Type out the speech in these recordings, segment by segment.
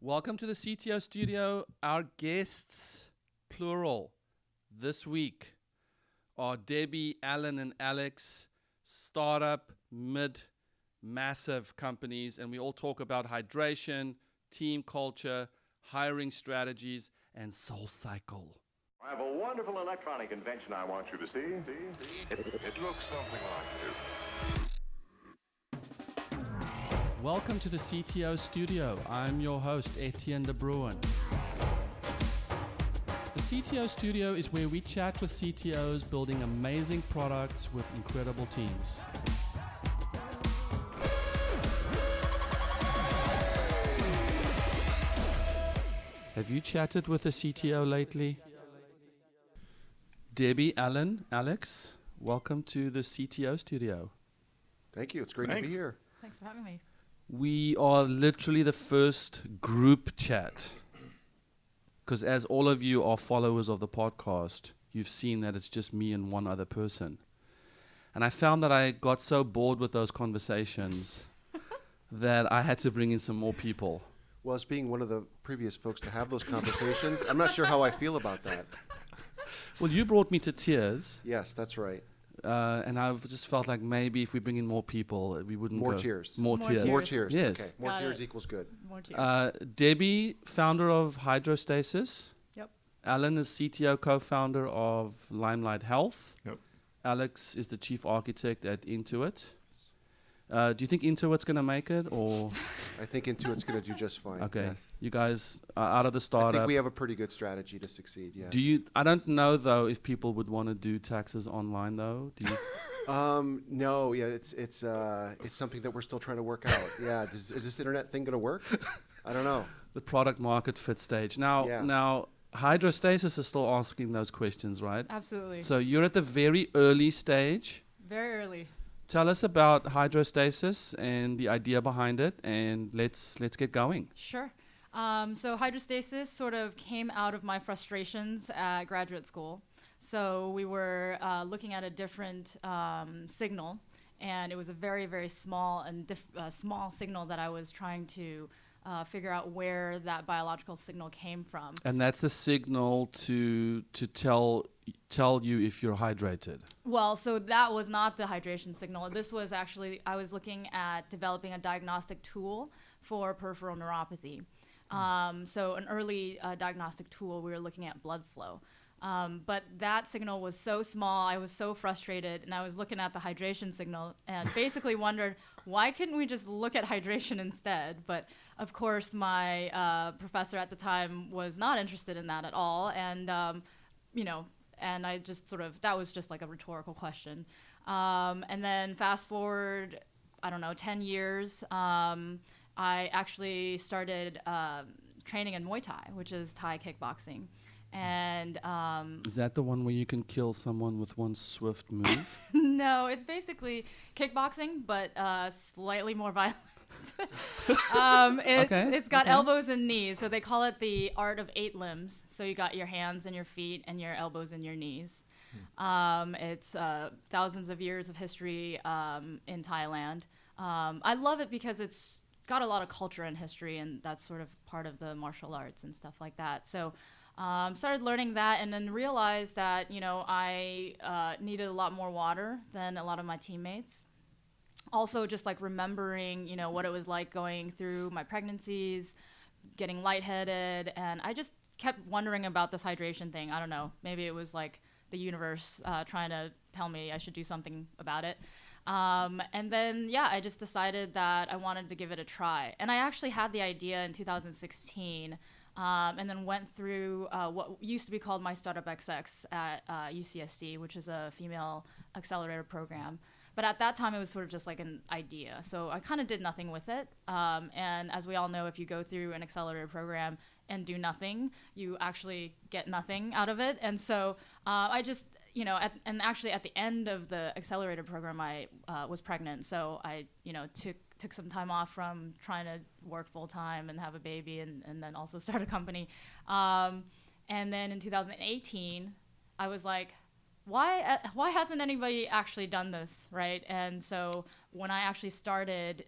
Welcome to the CTO studio. Our guests, plural, this week are Debbie, Alan, and Alex, startup, massive companies, and we all talk about hydration, team culture, hiring strategies, and Soul Cycle. I have a wonderful electronic invention I want you to see. It looks something like this. Welcome to the CTO studio. I'm your host, Etienne de Bruin. The CTO studio is where we chat with CTOs building amazing products with incredible teams. Have you chatted with a CTO lately? Debbie, Alan, Alex, welcome to the CTO studio. Thank you. It's great to be here. Thanks for having me. We are literally the first group chat. Because as all of you are followers of the podcast, you've seen that it's just me and one other person. And I found that I got so bored with those conversations that I had to bring in some more people. Well, as being one of the previous folks to have those conversations, I'm not sure how I feel about that. Well, you brought me to tears. Yes, that's right. And I've just felt like maybe if we bring in more people, we wouldn't More go. cheers. More tears. More cheers. Yes. Okay. More Got cheers it. equals good. More cheers. Debbie, founder of Hydrostasis. Yep. Alan is CTO, co-founder of Limelight Health. Yep. Alex is the chief architect at Intuit. Do you think Intuit's going to make it, or? I think Intuit's going to do just fine. Okay, Yes. you guys are out of the I startup. think we have a pretty good strategy to succeed. Yes. Do you? I don't know though if people would want to do taxes online though. Do you? No. Yeah. It's something that we're still trying to work out. Yeah. Is this internet thing going to work? I don't know. The product market fit stage. Now, Yeah. now, Hydrostasis is still asking those questions, right? Absolutely. So you're at the very early stage. Very early. Tell us about Hydrostasis and the idea behind it, and let's get going. Sure. So hydrostasis sort of came out of my frustrations at graduate school. So we were looking at a different signal, and it was a very, very small and small signal that I was trying to figure out where that biological signal came from. And that's a signal to tell you if you're hydrated. Well, so that was not the hydration signal. This was actually, I was looking at developing a diagnostic tool for peripheral neuropathy. So an early diagnostic tool, we were looking at blood flow. But that signal was so small, I was so frustrated, and I was looking at the hydration signal and basically wondered, why couldn't we just look at hydration instead? But of course, my professor at the time was not interested in that at all. And, and I just that was just like a rhetorical question. And then fast forward, 10 years, I actually started training in Muay Thai, which is Thai kickboxing. And Is that the one where you can kill someone with one swift move? no, it's basically kickboxing, but slightly more violent. It's got elbows and knees, so they call it the art of 8 limbs. So you got your hands and your feet and your elbows and your knees. It's thousands of years of history in Thailand. I love it because it's got a lot of culture and history, and that's sort of part of the martial arts and stuff like that. So started learning that, and then realized that I needed a lot more water than a lot of my teammates. Also, just like remembering, what it was like going through my pregnancies, getting lightheaded, and I just kept wondering about this hydration thing. I don't know, maybe it was like the universe trying to tell me I should do something about it. And then, I just decided that I wanted to give it a try. And I actually had the idea in 2016, and then went through what used to be called My Startup XX at UCSD, which is a female accelerator program. But at that time, it was sort of just like an idea. So I kind of did nothing with it. And as we all know, if you go through an accelerator program and do nothing, you actually get nothing out of it. And so I just, actually at the end of the accelerator program, I was pregnant. So I, took some time off from trying to work full time and have a baby and then also start a company. And then in 2018, I was like, why hasn't anybody actually done this, right? And so when I actually started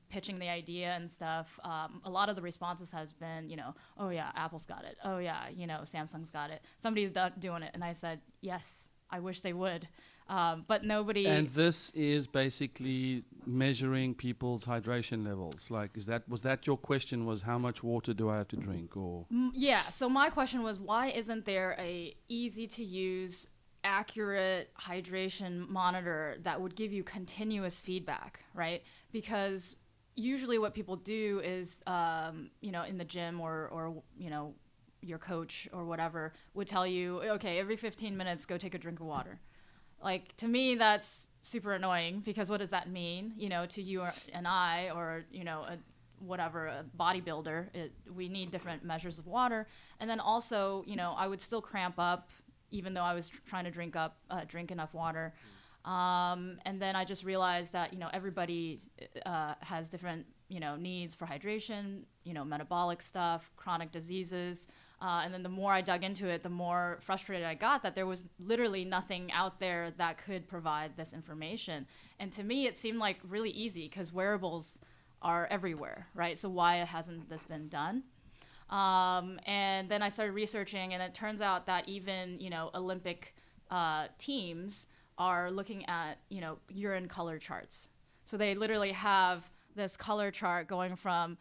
pitching the idea and stuff, a lot of the responses has been, oh yeah, Apple's got it. Oh yeah, Samsung's got it. Somebody's doing it. And I said, yes, I wish they would. But nobody. And this is basically measuring people's hydration levels. Like, was that your question? Was how much water do I have to drink, or? Yeah. So my question was, why isn't there a easy to use, accurate hydration monitor that would give you continuous feedback, right? Because usually what people do is, in the gym or your coach or whatever would tell you, okay, every 15 minutes, go take a drink of water. Like, to me, that's super annoying, because what does that mean, to you and I, or, a bodybuilder? We need different measures of water. And then also, I would still cramp up, even though I was trying to drink enough water. And then I just realized that, everybody has different, needs for hydration, metabolic stuff, chronic diseases. And then the more I dug into it, the more frustrated I got that there was literally nothing out there that could provide this information. And to me, it seemed like really easy, because wearables are everywhere, right? So why hasn't this been done? And then I started researching, and it turns out that even, Olympic teams are looking at, urine color charts. So they literally have this color chart going from,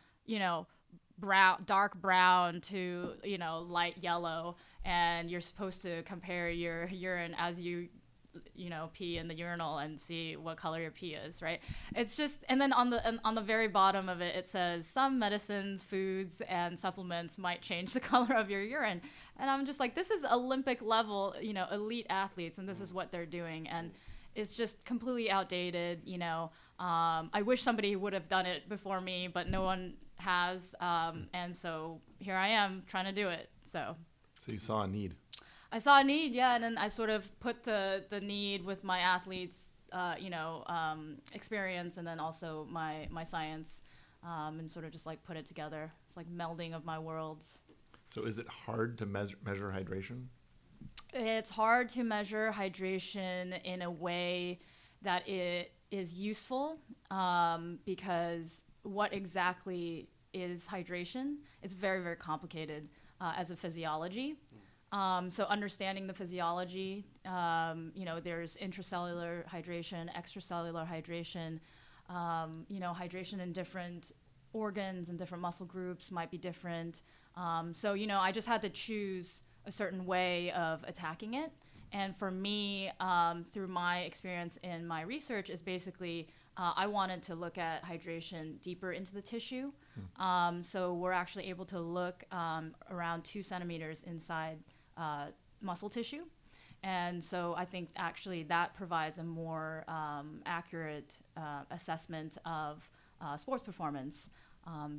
dark brown to, light yellow, and you're supposed to compare your urine as you pee in the urinal and see what color your pee is, right? It's just, and then on the very bottom of it, it says some medicines, foods, and supplements might change the color of your urine. And I'm just like, this is Olympic level, elite athletes, and this is what they're doing. And it's just completely outdated, I wish somebody would have done it before me, but no one has. And so here I am trying to do it. So you saw a need. I saw a need, yeah, and then I sort of put the need with my athletes, experience, and then also my science, and sort of just like put it together. It's like melding of my worlds. So is it hard to measure hydration? It's hard to measure hydration in a way that it is useful, because what exactly is hydration? It's very, very complicated as a physiology. So understanding the physiology, there's intracellular hydration, extracellular hydration, hydration in different organs and different muscle groups might be different. So I just had to choose a certain way of attacking it. And for me, through my experience in my research, is basically I wanted to look at hydration deeper into the tissue. So we're actually able to look around 2 centimeters inside muscle tissue. And so I think actually that provides a more accurate assessment of sports performance,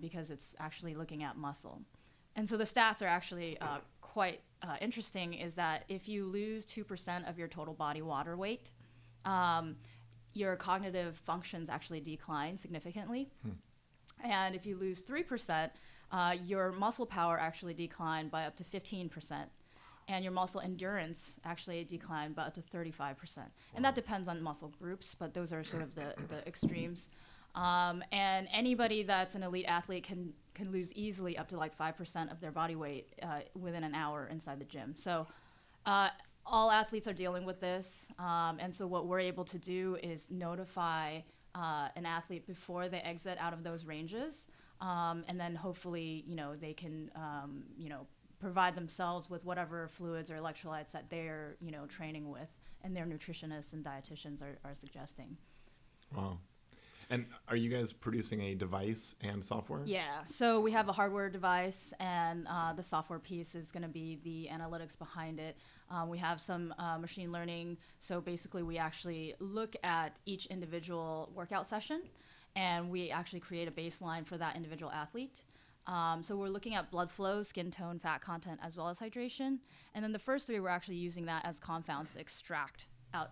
because it's actually looking at muscle. And so the stats are actually quite interesting, is that if you lose 2% of your total body water weight, your cognitive functions actually decline significantly. And if you lose 3%, your muscle power actually declined by up to 15%. And your muscle endurance actually declined by up to 35%. And that depends on muscle groups, but those are sort of the extremes. And anybody that's an elite athlete can lose easily up to like 5% of their body weight within an hour inside the gym. So all athletes are dealing with this. And so what we're able to do is notify an athlete before they exit out of those ranges. And then hopefully, they can, provide themselves with whatever fluids or electrolytes that they're, training with, and their nutritionists and dietitians are suggesting. Wow. And are you guys producing a device and software? Yeah. So we have a hardware device, and the software piece is going to be the analytics behind it. We have some machine learning. So basically, we actually look at each individual workout session, and we actually create a baseline for that individual athlete. So we're looking at blood flow, skin tone, fat content, as well as hydration. And then the first 3, we're actually using that as confounds to extract out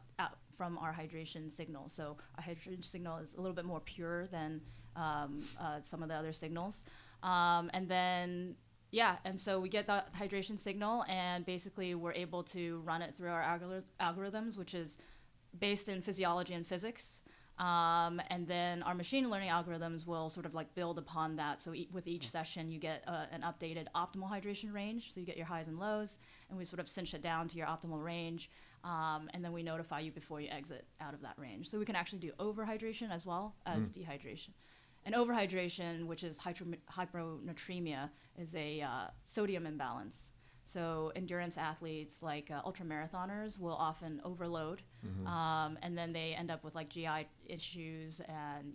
from our hydration signal. So our hydration signal is a little bit more pure than some of the other signals. And then, and so we get that hydration signal, and basically we're able to run it through our algorithms, which is based in physiology and physics. And then our machine learning algorithms will sort of like build upon that. So with each session, you get an updated optimal hydration range. So you get your highs and lows, and we sort of cinch it down to your optimal range. And then we notify you before you exit out of that range. So we can actually do overhydration as well as dehydration. And overhydration, which is hyponatremia, is a sodium imbalance. So endurance athletes like ultramarathoners will often overload, and then they end up with like GI issues and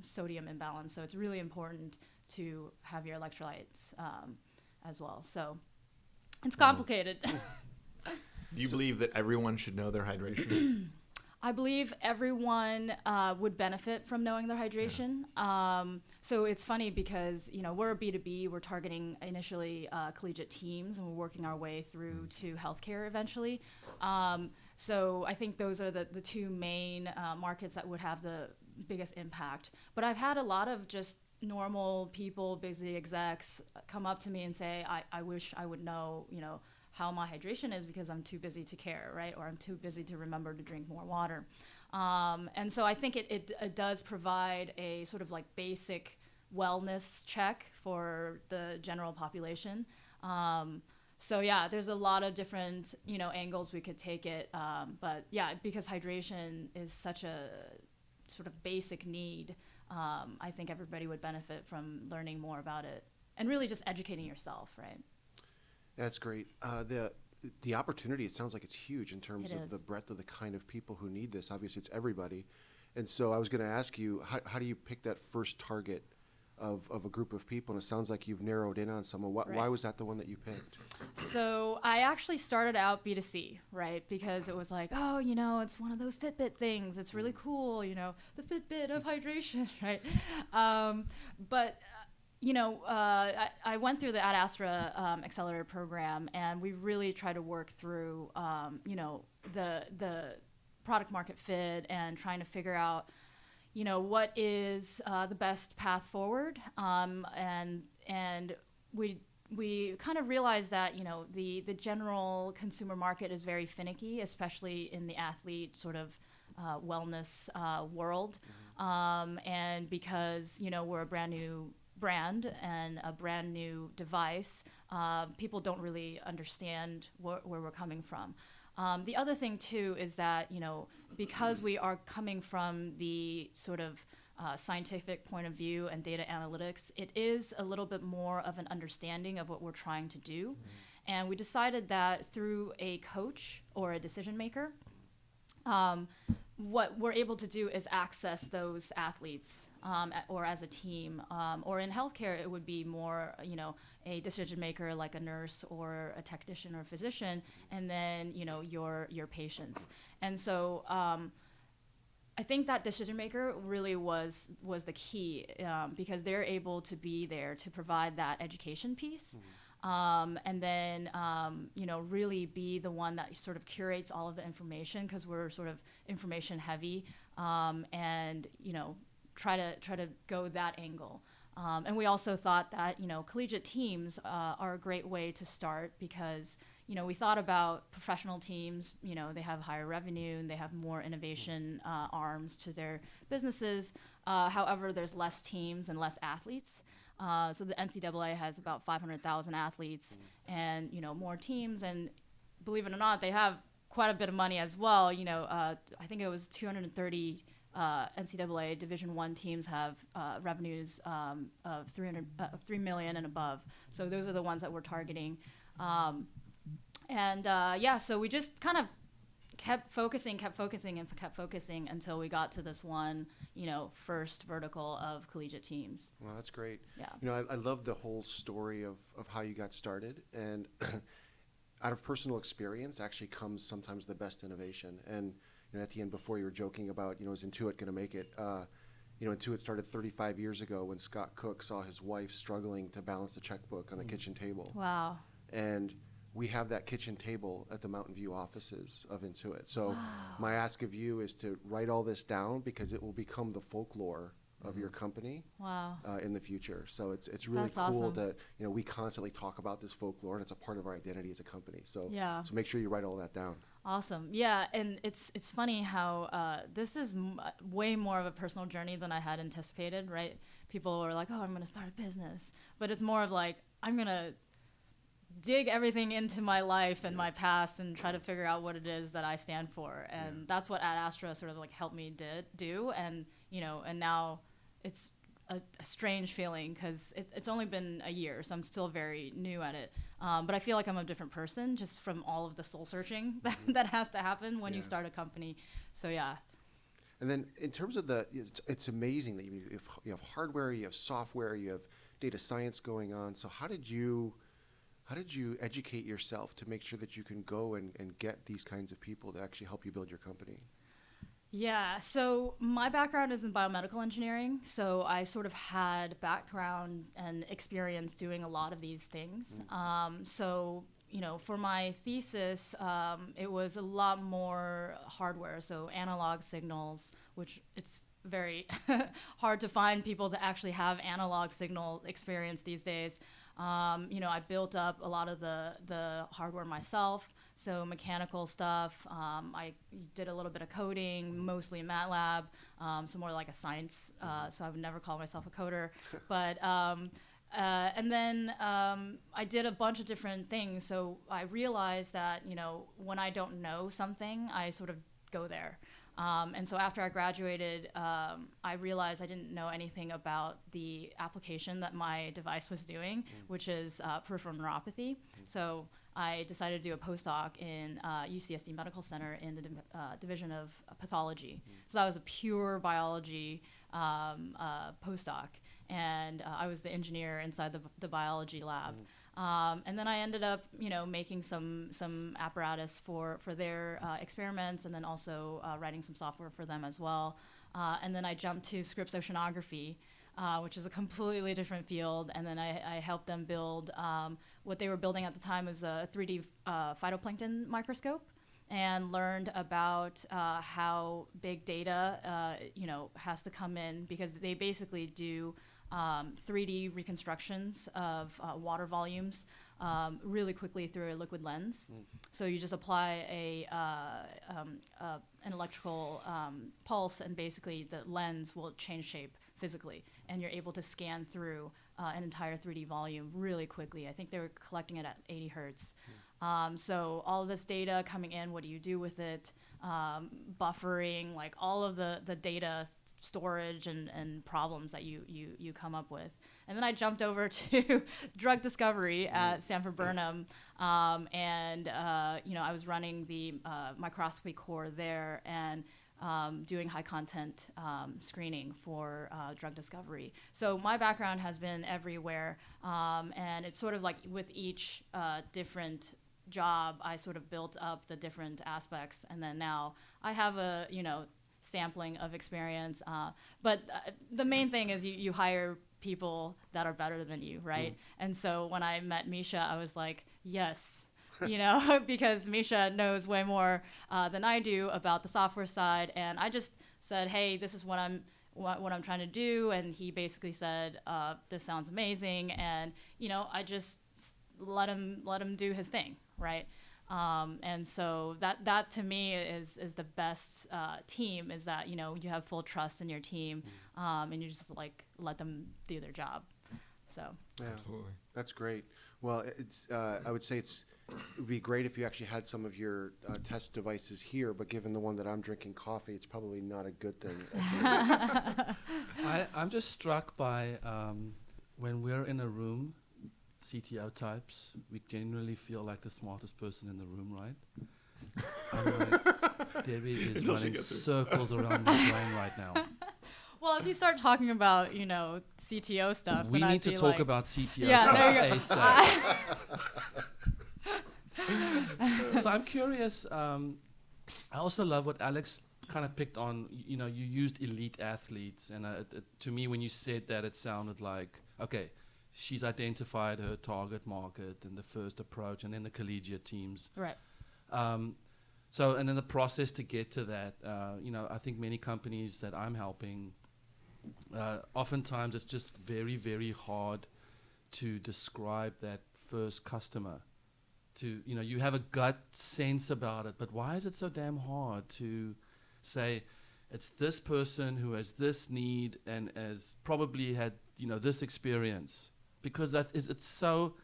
sodium imbalance. So it's really important to have your electrolytes as well. So it's complicated. Do you believe that everyone should know their hydration? I believe everyone would benefit from knowing their hydration. So it's funny because, we're a B2B, we're targeting initially collegiate teams, and we're working our way through to healthcare eventually. So I think those are the two main markets that would have the biggest impact. But I've had a lot of just normal people, busy execs, come up to me and say, I wish I would know, how my hydration is because I'm too busy to care, right? Or I'm too busy to remember to drink more water. And so I think it does provide a sort of like basic wellness check for the general population. So yeah, there's a lot of different, angles we could take it. But yeah, because hydration is such a sort of basic need, I think everybody would benefit from learning more about it and really just educating yourself, right? That's great. The opportunity, it sounds like it's huge in terms of the breadth of the kind of people who need this. Obviously, it's everybody. And so I was going to ask you, how do you pick that first target of a group of people? And it sounds like you've narrowed in on someone. Why was that the one that you picked? So I actually started out B2C, right? Because it was like, it's one of those Fitbit things. It's really cool, the Fitbit of hydration, right? I went through the Ad Astra Accelerator program, and we really tried to work through, the product market fit and trying to figure out, what is the best path forward. And we kind of realized that, the general consumer market is very finicky, especially in the athlete sort of wellness world. And because, we're a brand new brand and a brand new device, people don't really understand where we're coming from. The other thing too is that, because we are coming from the sort of scientific point of view and data analytics, it is a little bit more of an understanding of what we're trying to do. And we decided that through a coach or a decision maker, what we're able to do is access those athletes or as a team. Or in healthcare, it would be more, a decision maker like a nurse or a technician or a physician, and then, your patients. And so I think that decision maker really was the key because they're able to be there to provide that education piece. And then, really be the one that sort of curates all of the information because we're sort of information heavy, and, try to go that angle. And we also thought that, collegiate teams are a great way to start because, we thought about professional teams, they have higher revenue and they have more innovation arms to their businesses. However, there's less teams and less athletes. So the NCAA has about 500,000 athletes and, more teams. And believe it or not, they have quite a bit of money as well. I think it was 230 NCAA Division I teams have revenues of 3 million and above. So those are the ones that we're targeting. So we just kind of kept focusing until we got to this one, first vertical of collegiate teams. Well, that's great. Yeah. I love the whole story of how you got started. And out of personal experience actually comes sometimes the best innovation. And at the end, before you were joking about, is Intuit going to make it? Intuit started 35 years ago when Scott Cook saw his wife struggling to balance the checkbook on the kitchen table. Wow. And we have that kitchen table at the Mountain View offices of Intuit. So my ask of you is to write all this down because it will become the folklore of your company Wow. in the future. So it's really That's cool awesome. that we constantly talk about this folklore, and it's a part of our identity as a company. So Yeah. so make sure you write all that down. Awesome. Yeah, and it's funny how this is way more of a personal journey than I had anticipated, right? People were like, "Oh, I'm going to start a business." But it's more of like, I'm going to dig everything into my life and my past and try to figure out what it is that I stand for. And that's what Ad Astra sort of like helped me do. And, and now it's a strange feeling because it's only been a year, so I'm still very new at it. But I feel like I'm a different person just from all of the soul searching that has to happen when you start a company. So yeah. And then in terms of it's amazing that you have hardware, you have software, you have data science going on. So how did you educate yourself to make sure that you can go and get these kinds of people to actually help you build your company? Yeah, so my background is in biomedical engineering, so I sort of had background and experience doing a lot of these things. So, for my thesis, it was a lot more hardware, so analog signals, which it's very hard to find people to actually have analog signal experience these days. I built up a lot of the hardware myself, so mechanical stuff. I did a little bit of coding, mostly in MATLAB, so more like a science. So I would never call myself a coder, but and then I did a bunch of different things. So I realized that when I don't know something, I sort of go there. And so after I graduated, I realized I didn't know anything about the application that my device was doing, which is peripheral neuropathy. So I decided to do a postdoc in UCSD Medical Center in the Division of Pathology. So I was a pure biology postdoc, and I was the engineer inside the biology lab. And then I ended up, making some apparatus for their experiments, and then also writing some software for them as well. And then I jumped to Scripps Oceanography, which is a completely different field. And then I helped them build what they were building at the time was a 3D phytoplankton microscope, and learned about how big data, has to come in, because they basically do 3D reconstructions of water volumes really quickly through a liquid lens. So you just apply an electrical pulse, and basically the lens will change shape physically, and you're able to scan through an entire 3D volume really quickly. I think they were collecting it at 80 hertz. So all of this data coming in, what do you do with it? Buffering, like all of the data storage and problems that you come up with. And then I jumped over to drug discovery at Sanford Burnham, and I was running the microscopy core there, and doing high content screening for drug discovery. So my background has been everywhere, and it's sort of like with each different job, I sort of built up the different aspects, and then now I have a sampling of experience. But the main thing is you hire people that are better than you, right? And so when I met Misha, I was like, yes. Because Misha knows way more than I do about the software side, and I just said, hey, this is what I'm trying to do, and he basically said, this sounds amazing, and I just let him do his thing, right? And so that to me is the best team, is that you have full trust in your team, and you just like let them do their job. So Yeah, Absolutely. that's great. Well, it's I would say it would be great if you actually had some of your test devices here, but given the one that I'm drinking coffee, it's probably not a good thing. I'm just struck by when we're in a room, CTO types, we genuinely feel like the smartest person in the room, right? I'm like, Debbie is Until she running gets through. circles around my brain right now. well, if you start talking about CTO stuff, We then need I'd to be talk like, about CTO Yeah, there you stuff go. ASAP. So I'm curious. I also love what Alex kind of picked on. You used elite athletes, and to me, when you said that, it sounded like, okay, she's identified her target market and the first approach, and then the collegiate teams. Right. And then the process to get to that. I think many companies that I'm helping oftentimes it's just very, very hard to describe that first customer. You have a gut sense about it, but why is it so damn hard to say it's this person who has this need and has probably had, this experience? Because it's so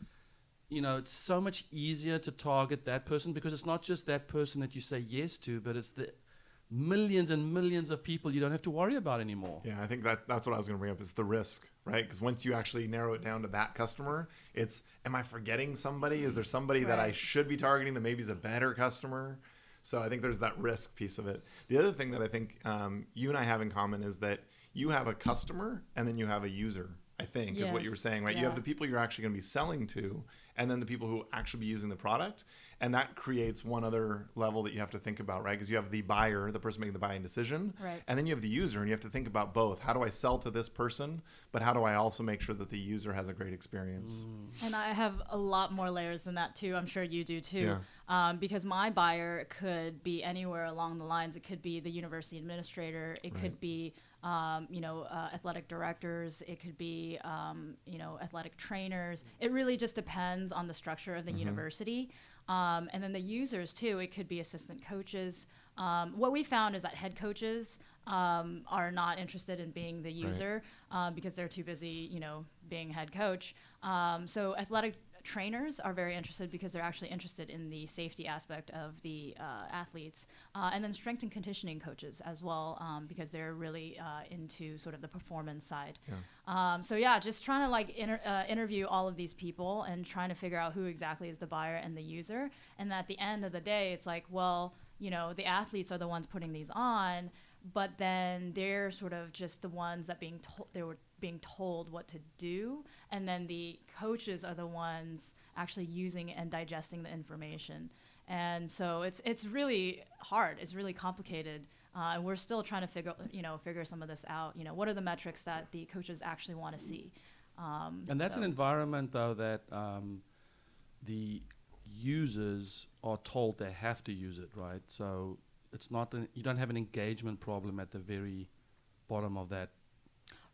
much easier to target that person, because it's not just that person that you say yes to, but it's the millions and millions of people you don't have to worry about anymore. Yeah, I think that's what I was going to bring up, is the risk, right? Because once you actually narrow it down to that customer, it's, am I forgetting somebody? Is there somebody that I should be targeting that maybe is a better customer? So I think there's that risk piece of it. The other thing that I think you and I have in common is that you have a customer and then you have a user, I think, is what you were saying, right? Yeah. You have the people you're actually going to be selling to, and then the people who actually be using the product. And that creates one other level that you have to think about, right? Because you have the buyer, the person making the buying decision, right. And then you have the user, and you have to think about both. How do I sell to this person, but how do I also make sure that the user has a great experience? And I have a lot more layers than that too. I'm sure you do too. Yeah. Because my buyer could be anywhere along the lines. It could be the university administrator. It could be athletic directors. It could be, athletic trainers. It really just depends on the structure of the university. And then the users too, it could be assistant coaches. What we found is that head coaches are not interested in being the user because they're too busy, being head coach. So athletic trainers are very interested because they're actually interested in the safety aspect of the athletes. And then strength and conditioning coaches as well, because they're really into sort of the performance side. Just trying to interview all of these people and trying to figure out who exactly is the buyer and the user. And at the end of the day, it's like, well, the athletes are the ones putting these on, but then they're sort of just the ones that they were being told what to do, and then the coaches are the ones actually using and digesting the information. And so it's really hard. It's really complicated. And we're still trying to figure some of this out. What are the metrics that the coaches actually want to see? And that's an environment, though, that the users are told they have to use it, right? So it's not you don't have an engagement problem at the very bottom of that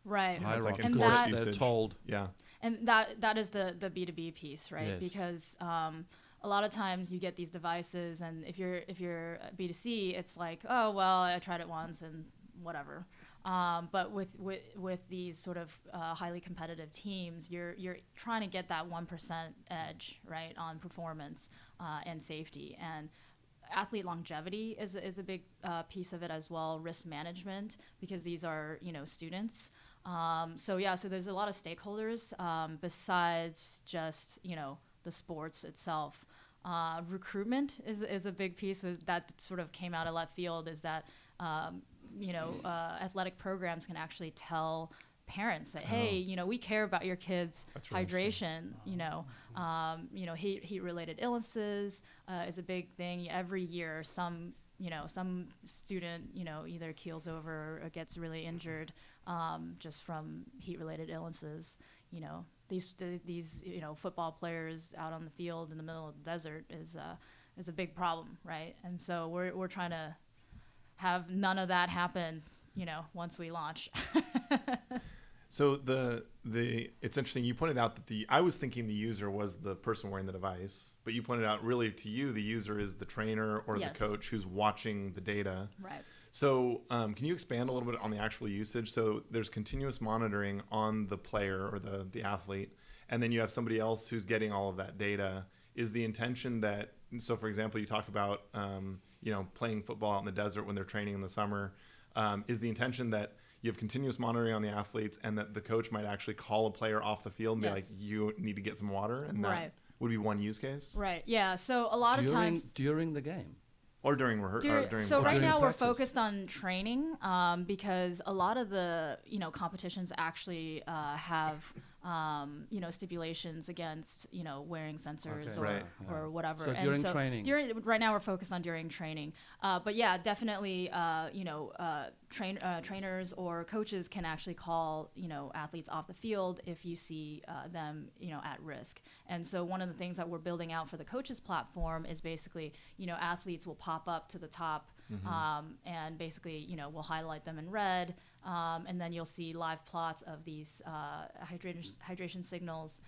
hierarchy, and because they're told. Yeah. And that is the B2B piece, right? Yes. Because a lot of times you get these devices, and if you're B2C, it's like, oh well, I tried it once and whatever. But with these sort of highly competitive teams, you're trying to get that 1% edge, right, on performance and safety. And athlete longevity is a big piece of it as well. Risk management, because these are students. So there's a lot of stakeholders besides just the sports itself. Recruitment is a big piece that sort of came out of left field. Is that athletic programs can actually tell parents that, hey, we care about your kids' hydration. Heat-related illnesses is a big thing. Every year, some student, either keels over or gets really injured just from heat-related illnesses. These football players out on the field in the middle of the desert is a big problem, right? And so we're trying to have none of that happen, once we launch. So it's interesting. You pointed out that I was thinking the user was the person wearing the device, but you pointed out really to you, the user is the trainer or the coach who's watching the data. Right. So can you expand a little bit on the actual usage? So there's continuous monitoring on the player or the athlete, and then you have somebody else who's getting all of that data. Is the intention that, so for example, you talk about, playing football out in the desert when they're training in the summer. Is the intention that you have continuous monitoring on the athletes and that the coach might actually call a player off the field and be like, you need to get some water? And that would be one use case? Right. Yeah. So a lot of times. During the game. Or during rehearsal. So right now we're focused on training because a lot of the competitions actually have stipulations against wearing sensors or whatever. So during training. Right now we're focused on during training. But yeah, definitely trainers or coaches can actually call athletes off the field if you see them at risk. And so one of the things that we're building out for the coaches platform is basically athletes will pop up to the top and basically we'll highlight them in red. and then you'll see live plots of these hydration signals.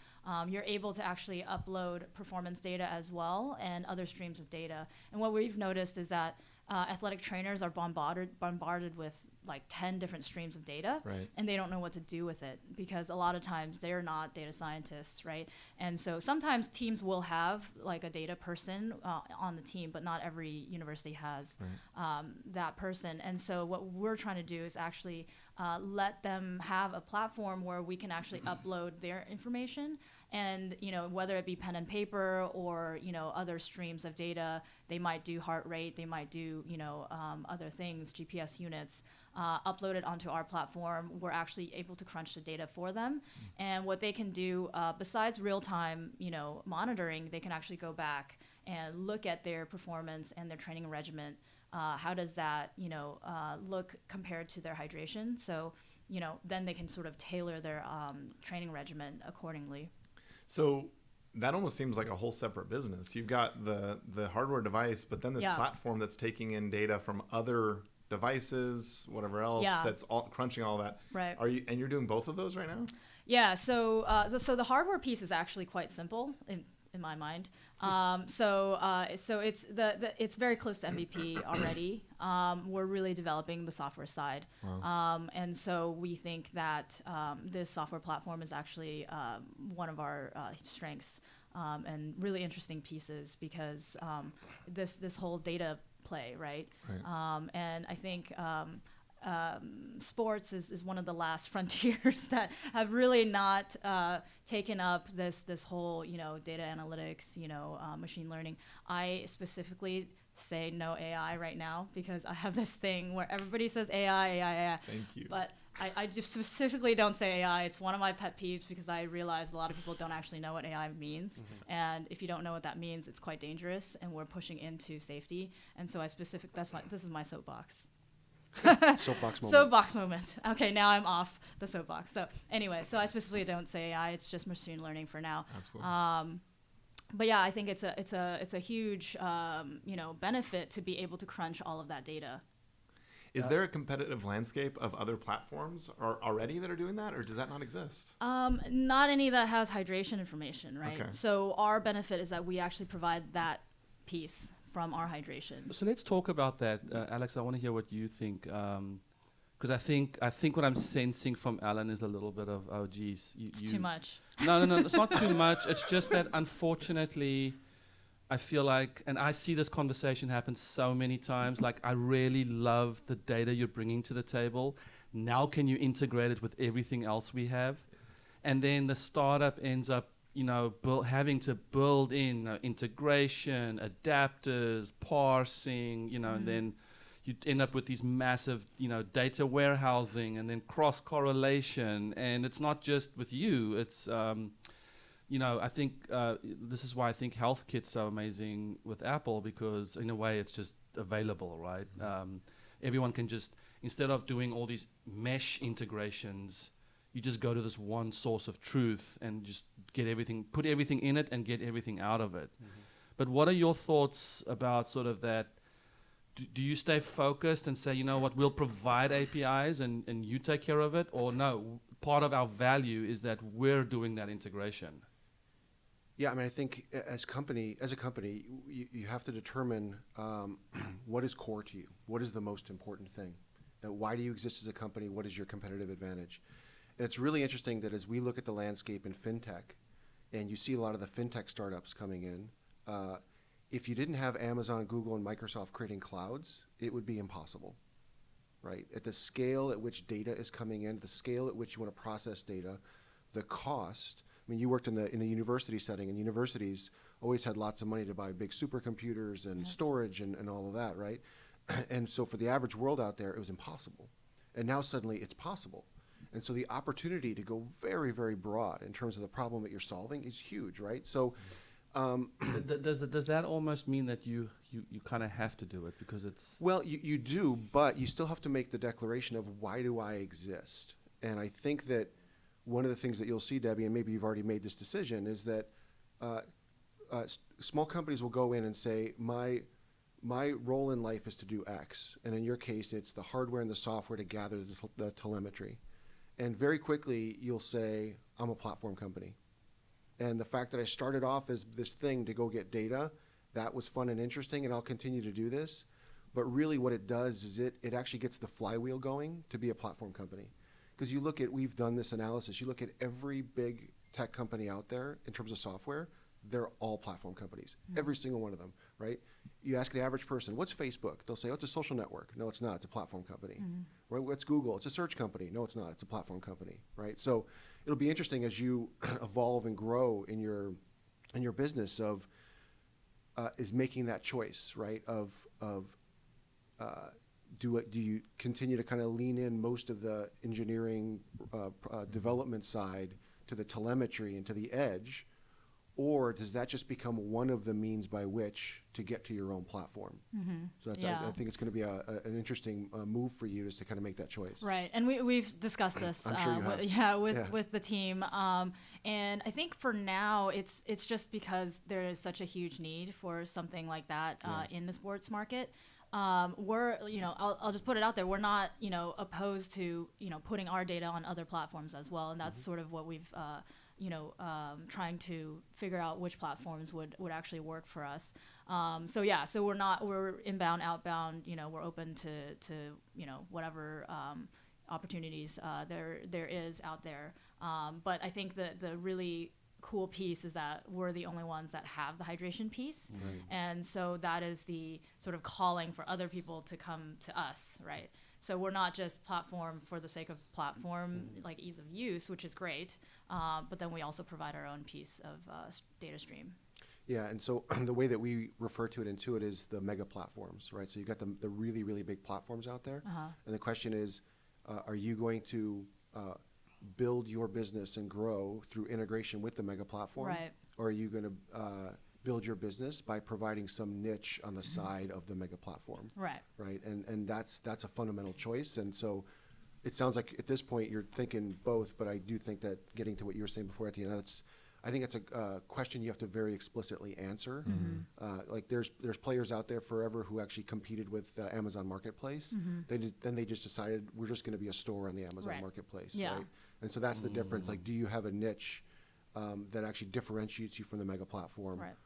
You're able to actually upload performance data as well and other streams of data. And what we've noticed is that athletic trainers are bombarded with like 10 different streams of data, Right. and they don't know what to do with it because a lot of times they're not data scientists, right? And so sometimes teams will have like a data person on the team, but not every university has that person. And so what we're trying to do is actually let them have a platform where we can actually upload their information. And, whether it be pen and paper or, other streams of data, they might do heart rate, they might do, other things, GPS units, upload it onto our platform. We're actually able to crunch the data for them. And what they can do, besides real-time, monitoring, they can actually go back and look at their performance and their training regimen. How does that, look compared to their hydration? So, then they can sort of tailor their training regimen accordingly. So that almost seems like a whole separate business. You've got the hardware device, but then this platform that's taking in data from other devices, whatever else, that's all crunching all that. Right. You're doing both of those right now? Yeah. So the hardware piece is actually quite simple in my mind. So it's very close to MVP already. We're really developing the software side. Wow. And so we think that this software platform is actually one of our strengths and really interesting pieces because this whole data play, right? And I think sports is one of the last frontiers that have really not taken up this whole data analytics, machine learning. I specifically say no AI right now because I have this thing where everybody says AI. Thank you. But I just specifically don't say AI. It's one of my pet peeves because I realize a lot of people don't actually know what AI means. And if you don't know what that means, it's quite dangerous. And we're pushing into safety. And so this is my soapbox. Soapbox moment. Soapbox moment. Okay, now I'm off the soapbox. So anyway, I specifically don't say AI. It's just machine learning for now. Absolutely. But yeah, I think it's a huge benefit to be able to crunch all of that data. Is there a competitive landscape of other platforms already that are doing that, or does that not exist? Not any that has hydration information, right? Okay. So our benefit is that we actually provide that piece from our hydration. So let's talk about that, Alex. I want to hear what you think, because I think what I'm sensing from Alan is a little bit of, oh geez, It's too much. No, it's not too much. It's just that unfortunately, I feel like, and I see this conversation happen so many times. Like, I really love the data you're bringing to the table. Now, can you integrate it with everything else we have? And then the startup ends up having to build in integration, adapters, parsing, and then you end up with these massive, data warehousing and then cross correlation. And it's not just with you. It's, I think this is why I think Health Kit's so amazing with Apple, because in a way it's just available, right? Everyone can just, instead of doing all these mesh integrations, you just go to this one source of truth and just get everything, put everything in it and get everything out of it. But what are your thoughts about sort of that? Do you stay focused and say, we'll provide APIs and you take care of it? Or no, part of our value is that we're doing that integration? Yeah, I mean, I think as a company, you have to determine what is core to you. What is the most important thing? Why do you exist as a company? What is your competitive advantage? And it's really interesting that as we look at the landscape in fintech, and you see a lot of the fintech startups coming in, if you didn't have Amazon, Google, and Microsoft creating clouds, it would be impossible, right? At the scale at which data is coming in, the scale at which you want to process data, the cost. I mean, you worked in the university setting, and universities always had lots of money to buy big supercomputers and storage and all of that, right? And so for the average world out there, it was impossible. And now suddenly it's possible. And so the opportunity to go very, very broad in terms of the problem that you're solving is huge, right? So does that almost mean that you kind of have to do it because it's... Well, you do, but you still have to make the declaration of why do I exist? And I think that one of the things that you'll see, Debbie, and maybe you've already made this decision, is that small companies will go in and say, my role in life is to do X. And in your case, it's the hardware and the software to gather the telemetry. And very quickly, you'll say, I'm a platform company. And the fact that I started off as this thing to go get data, that was fun and interesting, and I'll continue to do this. But really what it does is it actually gets the flywheel going to be a platform company. Because you look at, we've done this analysis, you look at every big tech company out there in terms of software, they're all platform companies, every single one of them, right? You ask the average person, what's Facebook? They'll say, oh, it's a social network. No, it's not, it's a platform company. Right? What's Google? It's a search company. No, it's not, it's a platform company, right? So it'll be interesting as you evolve and grow in your business of, is making that choice, right? Do you continue to kind of lean in most of the engineering development side to the telemetry and to the edge, or does that just become one of the means by which to get to your own platform? So that's, I think it's going to be an interesting move for you just to kind of make that choice. Right, and we've discussed this. I'm sure you have. With the team, and I think for now it's just because there is such a huge need for something like that in the sports market. We're, I'll just put it out there. We're not, opposed to, putting our data on other platforms as well, and that's sort of what we've trying to figure out which platforms would actually work for us. So we're inbound, outbound, we're open to whatever opportunities there is out there. But I think the really cool piece is that we're the only ones that have the hydration piece. Right. And so that is the sort of calling for other people to come to us, right? So we're not just platform for the sake of platform, like ease of use, which is great, but then we also provide our own piece of data stream. Yeah, and so the way that we refer to it in Intuit is the mega platforms, right? So you've got the really, really big platforms out there. And the question is, are you going to build your business and grow through integration with the mega platform? Right. Or are you going to build your business by providing some niche on the side of the mega platform? Right. Right, and that's a fundamental choice. And so it sounds like at this point you're thinking both, but I do think that getting to what you were saying before at the end, I think it's a question you have to very explicitly answer. Like there's players out there forever who actually competed with Amazon Marketplace. Then they just decided we're just going to be a store on the Amazon Marketplace, right? And so that's the difference. Like, do you have a niche that actually differentiates you from the mega platform? Right.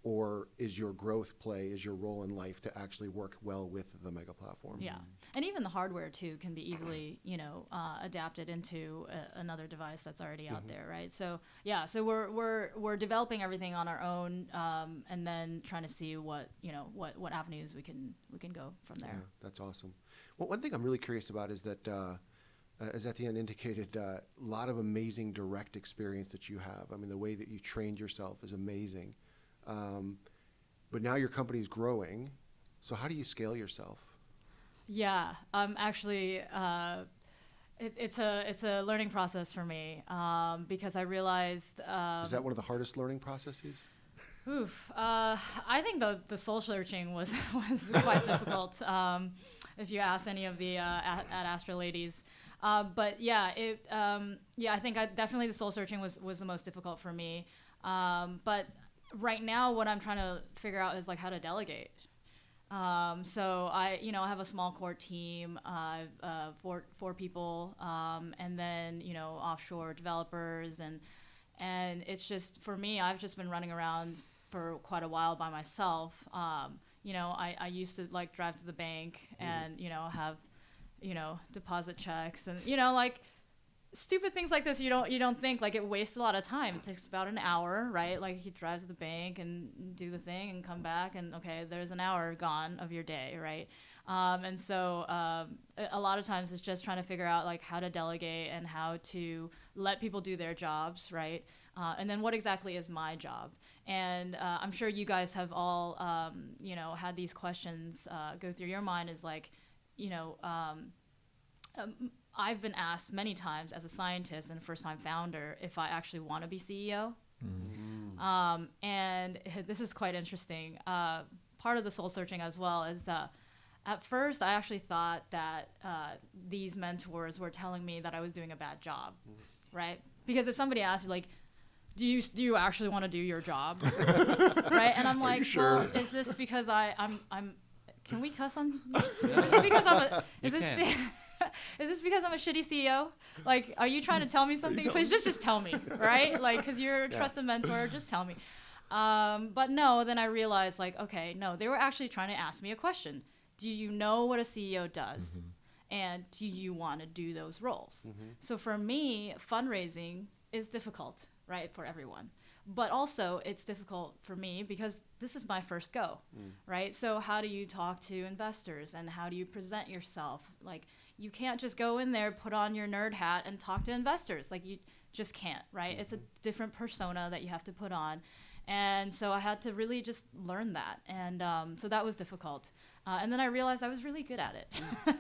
Or is your growth play, is your role in life to actually work well with the mega platform? Yeah, and even the hardware too can be easily, adapted into another device that's already out there, right? So yeah, so we're developing everything on our own, and then trying to see what avenues we can go from there. Yeah, that's awesome. Well, one thing I'm really curious about is that, as Etienne indicated, a lot of amazing direct experience that you have. I mean, the way that you trained yourself is amazing. But now your company's growing, so how do you scale yourself? Yeah, actually, it's a learning process for me, because I realized. Is that one of the hardest learning processes? I think the soul searching was quite difficult. If you ask any of the at Astra ladies, but yeah, I think definitely the soul searching was the most difficult for me. But right now, what I'm trying to figure out is like how to delegate. So I have a small core team, four people, and then offshore developers, and it's just for me. I've just been running around for quite a while by myself. I used to like drive to the bank and have deposit checks and like stupid things like this. You don't think, like, it wastes a lot of time. It takes about an hour, right? Like, he drives to the bank and do the thing and come back, and okay, there's an hour gone of your day, right? And so a lot of times it's just trying to figure out like how to delegate and how to let people do their jobs, right? And then what exactly is my job? And I'm sure you guys have all had these questions go through your mind, is like, I've been asked many times as a scientist and first-time founder if I actually want to be CEO. And this is quite interesting. Part of the soul searching as well is at first I actually thought that these mentors were telling me that I was doing a bad job, right? Because if somebody asks you, like, do you actually want to do your job, right? And I'm like, sure? Well, is this because I'm Can we cuss on? Is this because I'm a? You Is this? can. Is this because I'm a shitty CEO? Like, are you trying to tell me something? telling Please just tell me, right? Like, because you're a trusted mentor, just tell me. But no, then I realized, like, okay, no, they were actually trying to ask me a question. Do you know what a CEO does? And do you want to do those roles? So for me, fundraising is difficult, right, for everyone. But also, it's difficult for me because this is my first go, right? So how do you talk to investors and how do you present yourself? Like, you can't just go in there, put on your nerd hat and talk to investors. Like, you just can't, right? It's a different persona that you have to put on. And so I had to really just learn that. And so that was difficult. And then I realized I was really good at it.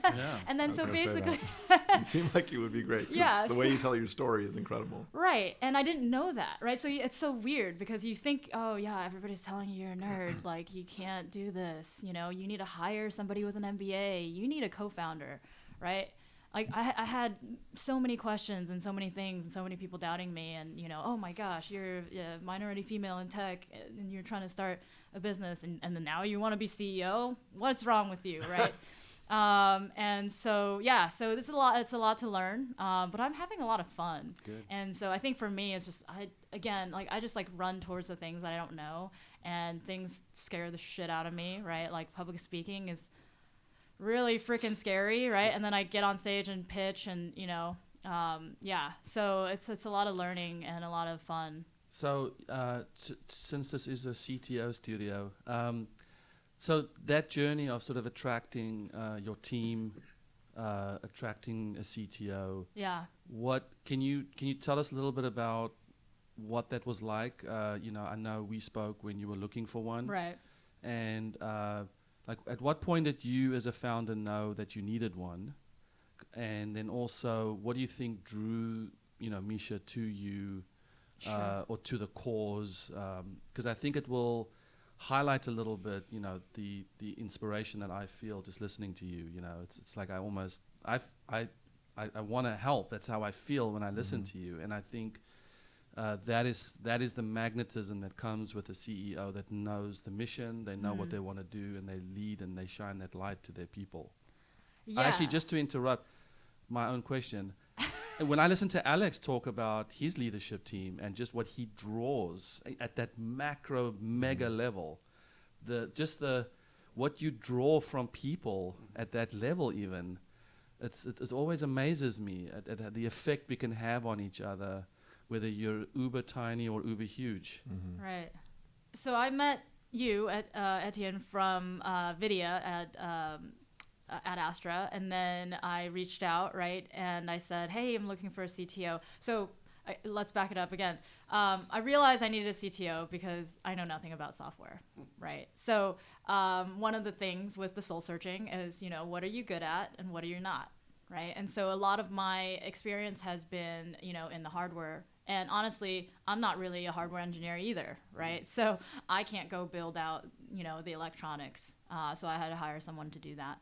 Yeah. And then so basically... You seem like you would be great. 'Cause Yeah, the way you tell your story is incredible. Right. And I didn't know that, right? So it's so weird because you think, oh, yeah, everybody's telling you you're a nerd. Like, you can't do this. You know, you need to hire somebody with an MBA. You need a co-founder, right? Like, I had so many questions and so many things and so many people doubting me and, you know, oh, my gosh, you're a minority female in tech and you're trying to start a business and then now you want to be CEO? What's wrong with you, right? And so, yeah, so this is it's a lot to learn, but I'm having a lot of fun. Good. And so I think for me, it's just, I just like run towards the things that I don't know and things scare the shit out of me, right? Like public speaking is really freaking scary, right? And then I get on stage and pitch and, you know, yeah, so it's a lot of learning and a lot of fun. So since this is a CTO studio, so that journey of sort of attracting your team, attracting a CTO, Yeah. what can you tell us a little bit about what that was like? You know, I know we spoke when you were looking for one, Right. and like at what point did you as a founder know that you needed one? And then also, what do you think drew, you know, Misha to you, Sure. or to the cause? Because I think it will highlight a little bit, you know, the inspiration that I feel just listening to you. You know, it's like I want to help. That's how I feel when I listen to you, and I think that is the magnetism that comes with a CEO that knows the mission, they know what they want to do, and they lead and they shine that light to their people. Yeah. Actually, just to interrupt my own question, when I listen to Alex talk about his leadership team and just what he draws at that macro mega level, what you draw from people at that level, even it always amazes me at the effect we can have on each other, whether you're uber tiny or uber huge. Right. So I met you at Etienne from Vidya at Astra, and then I reached out, right, and I said, hey, I'm looking for a CTO. So let's back it up again. I realized I needed a CTO because I know nothing about software, right? So one of the things with the soul searching is, you know, what are you good at and what are you not, right? And so a lot of my experience has been, you know, in the hardware. And honestly, I'm not really a hardware engineer either, right? So I can't go build out, you know, the electronics. So I had to hire someone to do that.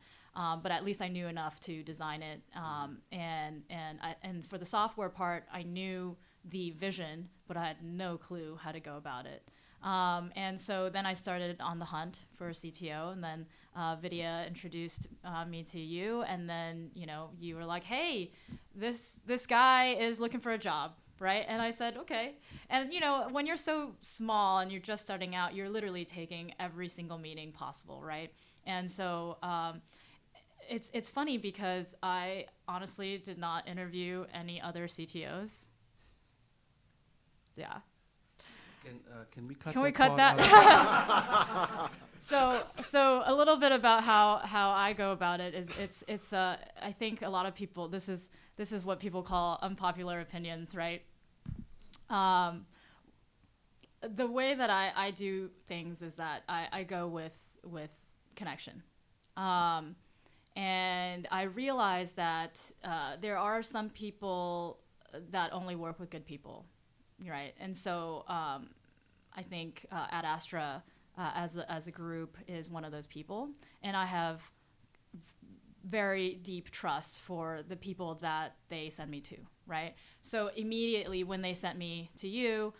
But at least I knew enough to design it. And for the software part, I knew the vision, but I had no clue how to go about it. And so then I started on the hunt for a CTO, and then Vidya introduced me to you, and then, you know, you were like, hey, this guy is looking for a job, right? And I said, okay. And, you know, when you're so small and you're just starting out, you're literally taking every single meeting possible, right? And so it's funny because I honestly did not interview any other CTOs. Yeah. Can we cut Can we that cut part that? out? So a little bit about how I go about it is it's I think a lot of people, this is what people call unpopular opinions, right? The way that I do things is that I go with connection. And I realize that there are some people that only work with good people, right? And so I think at Astra, as a group, is one of those people. And I have very deep trust for the people that they send me to, right? So immediately when they sent me to you,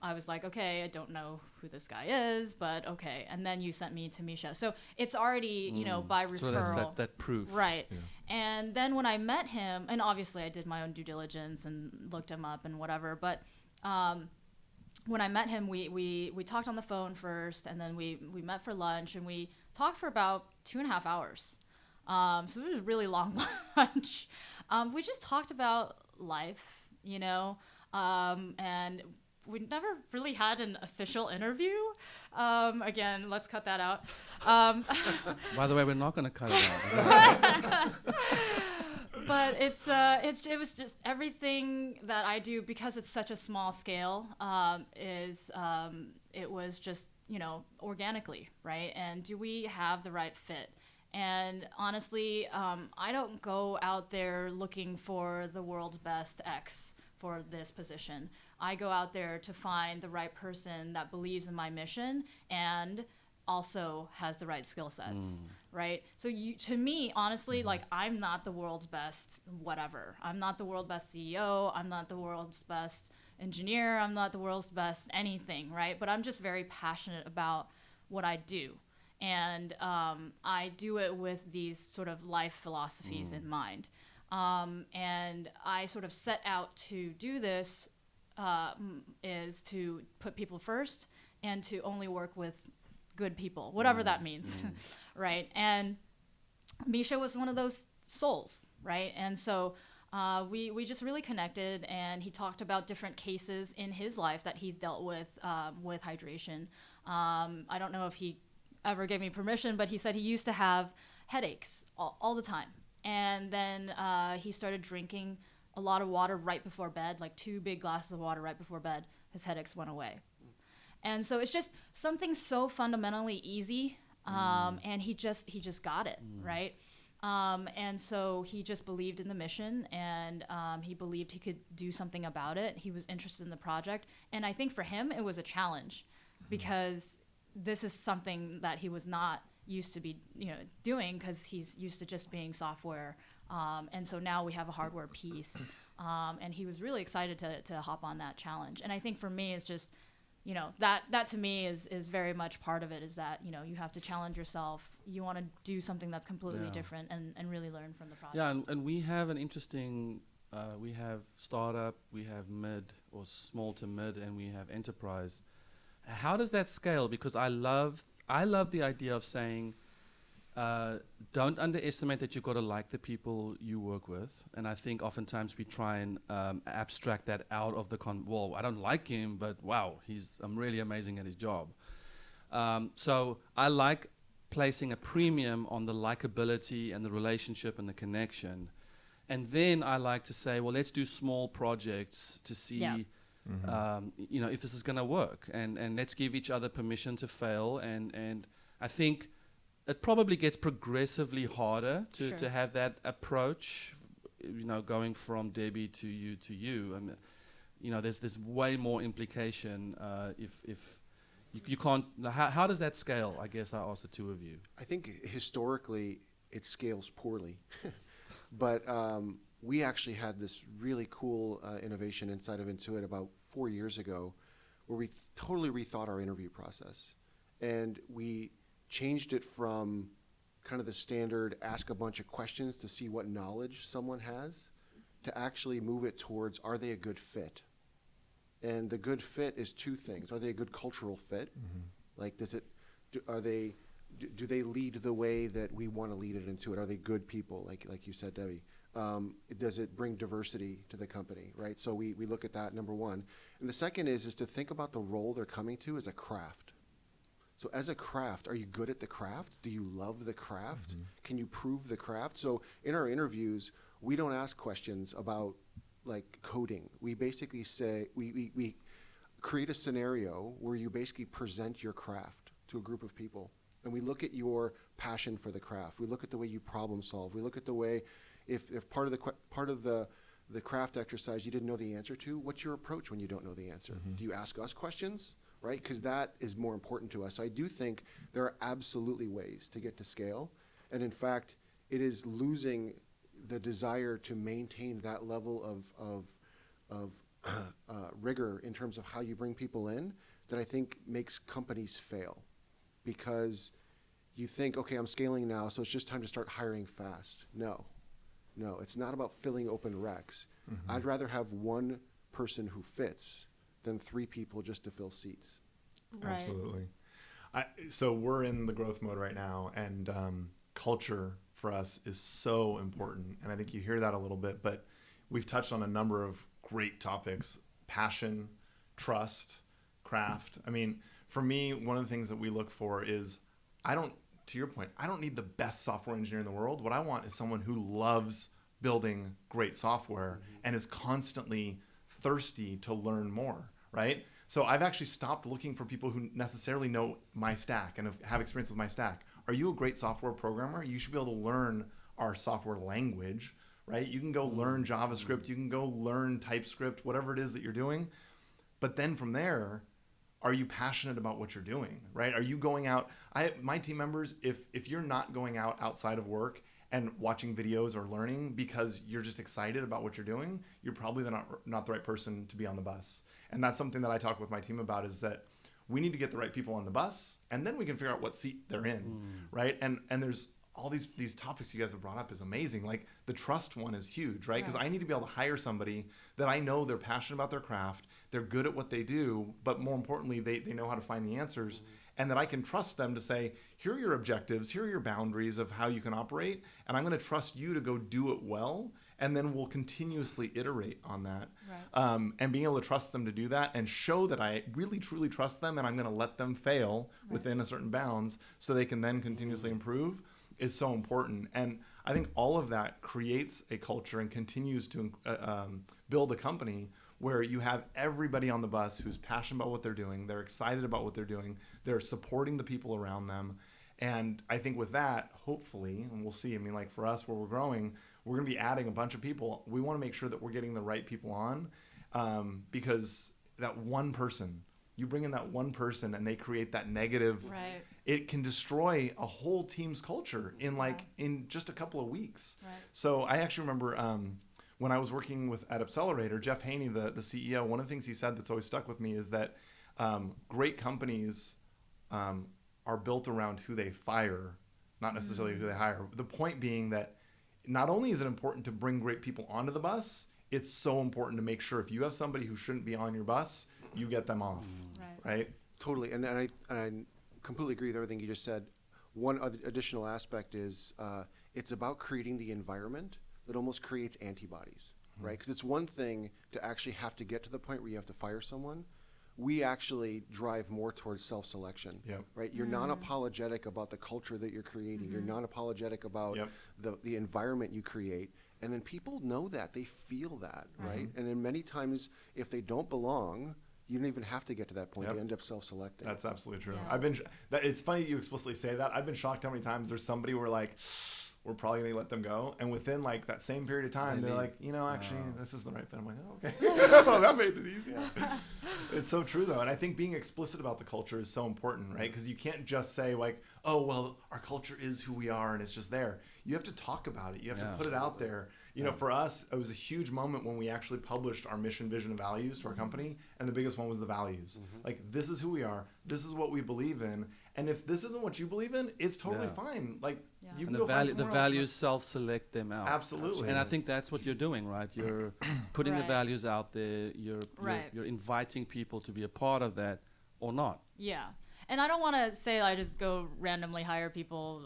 I was like, okay, I don't know who this guy is, but okay. And then you sent me to Misha. So it's already, by referral. So that's that proof. Right. Yeah. And then when I met him, and obviously I did my own due diligence and looked him up and whatever, but when I met him, we talked on the phone first, and then we met for lunch, and we talked for about 2.5 hours. So it was a really long lunch. We just talked about life, and we never really had an official interview. Again, let's cut that out. By the way, we're not going to cut it out. But it was just everything that I do, because it's such a small scale. It was just organically, right? And do we have the right fit? And honestly, I don't go out there looking for the world's best X for this position. I go out there to find the right person that believes in my mission and also has the right skill sets, right? So to me, honestly, like, I'm not the world's best whatever. I'm not the world's best CEO. I'm not the world's best engineer. I'm not the world's best anything, right? But I'm just very passionate about what I do. And I do it with these sort of life philosophies in mind. And I sort of set out to do this is to put people first and to only work with good people, whatever that means, right? And Misha was one of those souls, right? And so we just really connected, and he talked about different cases in his life that he's dealt with hydration. I don't know if he ever gave me permission, but he said he used to have headaches all the time. And then he started drinking a lot of water right before bed, like 2 big glasses of water right before bed. His headaches went away. And so it's just something so fundamentally easy, and he just got it, right? And so he just believed in the mission, and he believed he could do something about it. He was interested in the project. And I think for him, it was a challenge because this is something that he was not used to be doing, because he's used to just being software. And so now we have a hardware piece. And he was really excited to hop on that challenge. And I think for me, it's just, that to me is very much part of it, is that, you have to challenge yourself. You want to do something that's completely different and really learn from the project. Yeah, and we have an interesting, we have startup, we have mid or small to mid, and we have enterprise. How does that scale? Because I love the idea of saying, don't underestimate that you've got to like the people you work with. And I think oftentimes we try and abstract that out of the well, I don't like him, but wow, I'm really amazing at his job. So I like placing a premium on the likability and the relationship and the connection. And then I like to say, well, let's do small projects to see if this is going to work, and let's give each other permission to fail. And I think it probably gets progressively harder to have that approach, going from Debbie to you. And there's way more implication if you can't. How does that scale? I guess I ask the two of you. I think historically it scales poorly, but we actually had this really cool innovation inside of Intuit about 4 years ago, where we totally rethought our interview process, and we changed it from kind of the standard ask a bunch of questions to see what knowledge someone has, to actually move it towards, are they a good fit? And the good fit is 2 things. Are they a good cultural fit? Like, do they lead the way that we want to lead it into it? Are they good people, like you said, Debbie? Does it bring diversity to the company, right? So we look at that, number one. And the second is to think about the role they're coming to as a craft. So as a craft, are you good at the craft? Do you love the craft? Can you prove the craft? So in our interviews, we don't ask questions about like coding. We basically say, we create a scenario where you basically present your craft to a group of people. And we look at your passion for the craft. We look at the way you problem solve. We look at the way, if part of the craft exercise you didn't know the answer to, what's your approach when you don't know the answer? Do you ask us questions, right? Because that is more important to us. So I do think there are absolutely ways to get to scale. And in fact, it is losing the desire to maintain that level of rigor in terms of how you bring people in that I think makes companies fail, because you think, okay, I'm scaling now, so it's just time to start hiring fast. No, it's not about filling open recs. I'd rather have one person who fits than 3 people just to fill seats. Right. Absolutely. So we're in the growth mode right now, and culture for us is so important. And I think you hear that a little bit, but we've touched on a number of great topics: passion, trust, craft. I mean, for me, one of the things that we look for is, to your point, I don't need the best software engineer in the world. What I want is someone who loves building great software and is constantly thirsty to learn more, right? So I've actually stopped looking for people who necessarily know my stack and have experience with my stack. Are you a great software programmer? You should be able to learn our software language, right? You can go learn JavaScript, you can go learn TypeScript, whatever it is that you're doing. But then from there, are you passionate about what you're doing, right? Are you going out? My team members, if you're not going out outside of work and watching videos or learning because you're just excited about what you're doing, you're probably not the right person to be on the bus. And that's something that I talk with my team about, is that we need to get the right people on the bus, and then we can figure out what seat they're in, right? And there's all these topics you guys have brought up is amazing. Like the trust one is huge, right? Because I need to be able to hire somebody that I know they're passionate about their craft, they're good at what they do, but more importantly, they know how to find the answers, and that I can trust them to say, here are your objectives, here are your boundaries of how you can operate, and I'm going to trust you to go do it well, and then we'll continuously iterate on that. Right. And being able to trust them to do that and show that I really, truly trust them, and I'm going to let them fail within a certain bounds so they can then continuously improve, is so important. And I think all of that creates a culture and continues to build a company where you have everybody on the bus who's passionate about what they're doing, they're excited about what they're doing, they're supporting the people around them. And I think with that, hopefully, and we'll see, I mean, like for us, where we're growing, we're going to be adding a bunch of people. We want to make sure that we're getting the right people on, because that one person, you bring in that one person and they create that negative, it can destroy a whole team's culture in just a couple of weeks. Right. So I actually remember when I was working at Accelerator, Jeff Haney, the CEO, one of the things he said that's always stuck with me is that great companies are built around who they fire, not necessarily who they hire. The point being that not only is it important to bring great people onto the bus, it's so important to make sure if you have somebody who shouldn't be on your bus, you get them off, right? Totally, and I completely agree with everything you just said. One additional aspect is it's about creating the environment that almost creates antibodies, right? Because it's one thing to actually have to get to the point where you have to fire someone. We actually drive more towards self-selection, right? You're non-apologetic about the culture that you're creating. You're non-apologetic about the environment you create. And then people know that. They feel that, right? And then many times, if they don't belong, you don't even have to get to that point. They end up self-selecting. That's absolutely true. It's funny you explicitly say that. I've been shocked how many times there's somebody where like, we're probably going to let them go. And within like that same period of time, they're like, actually, this is the right fit. I'm like, oh, okay. Well, that made it easy. It's so true, though. And I think being explicit about the culture is so important, right? Because you can't just say like, oh, well, our culture is who we are and it's just there. You have to talk about it. You have to put it out there. For us, it was a huge moment when we actually published our mission, vision, and values to our company. And the biggest one was the values. Like, this is who we are. This is what we believe in. And if this isn't what you believe in, it's totally fine. Like, you can go find the values self-select them out. Absolutely. And I think that's what you're doing, right? You're putting the values out there. You're inviting people to be a part of that or not. Yeah. And I don't want to say I just go randomly hire people,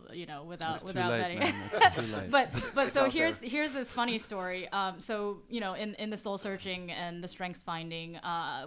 without vetting. It's too late. But so here's this funny story. So in the soul searching and the strengths finding,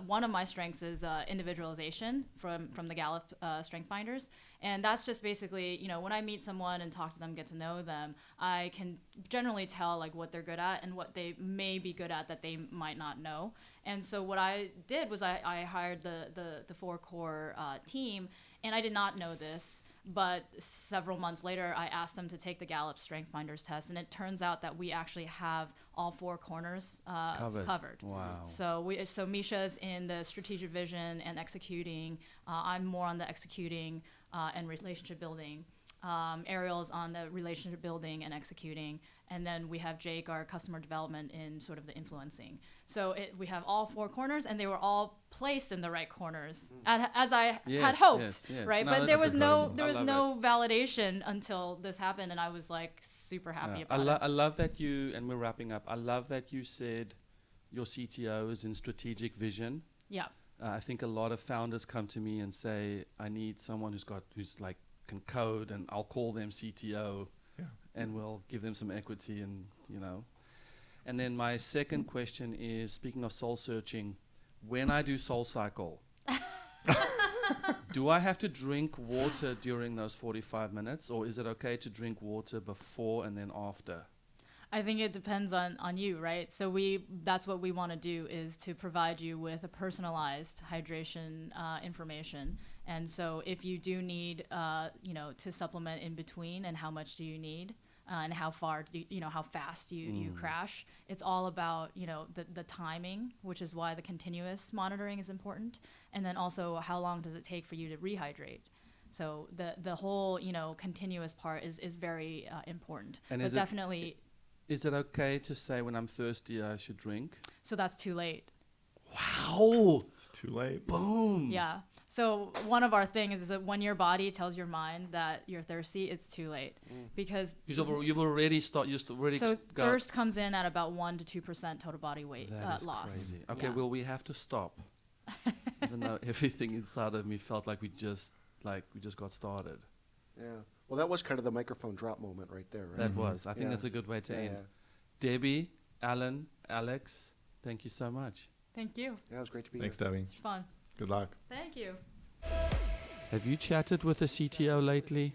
one of my strengths is individualization from the Gallup Strength Finders, and that's just basically when I meet someone and talk to them, get to know them, I can generally tell like what they're good at and what they may be good at that they might not know. And so what I did was I hired the 4-core team, and I did not know this, but several months later, I asked them to take the Gallup Strength Finders test, and it turns out that we actually have all 4 corners covered. Wow. So Misha's in the strategic vision and executing. I'm more on the executing and relationship building. Ariel's on the relationship building and executing. And then we have Jake, our customer development, in sort of the influencing. So we have all 4 corners, and they were all placed in the right corners, as I had hoped, right? No, but there was incredible. no validation until this happened, and I was like super happy about it. I love that you, and we're wrapping up, I love that you said your CTO is in strategic vision. Yeah. I think a lot of founders come to me and say, I need someone who's like can code, and I'll call them CTO. And we'll give them some equity, and And then my second question is, speaking of soul searching, when I do Soul Cycle, do I have to drink water during those 45 minutes, or is it okay to drink water before and then after? I think it depends on you, right? So that's what we want to do, is to provide you with a personalized hydration information. And so if you do need, to supplement in between, and how much do you need, and how far how fast you crash, it's all about, the timing, which is why the continuous monitoring is important. And then also, how long does it take for you to rehydrate? So the whole, continuous part is very important. And but definitely... Is it okay to say when I'm thirsty I should drink? So that's too late. Wow. It's too late. Boom. Yeah. So one of our things is that when your body tells your mind that you're thirsty, it's too late. Because you've already started. So thirst comes in at about 1% to 2% total body weight That is loss. crazy. Okay, Yeah. well, we have to stop. Even though everything inside of me felt like we just got started. Yeah. Well, that was kind of the microphone drop moment right there, right? That was. I think Yeah. that's a good way to end. Yeah. Debbie, Alan, Alex, thank you so much. Thank you. Yeah, it was great to be Thanks, here. Debbie. It's fun. Good luck. Thank you. Have you chatted with a CTO lately?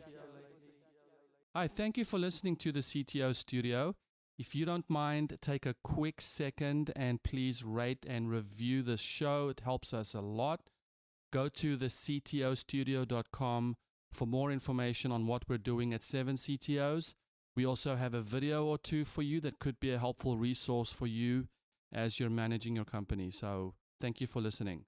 Hi, thank you for listening to the CTO Studio. If you don't mind, take a quick second and please rate and review the show. It helps us a lot. Go to thectostudio.com for more information on what we're doing at 7 CTOs. We also have a video or two for you that could be a helpful resource for you as you're managing your company. So thank you for listening.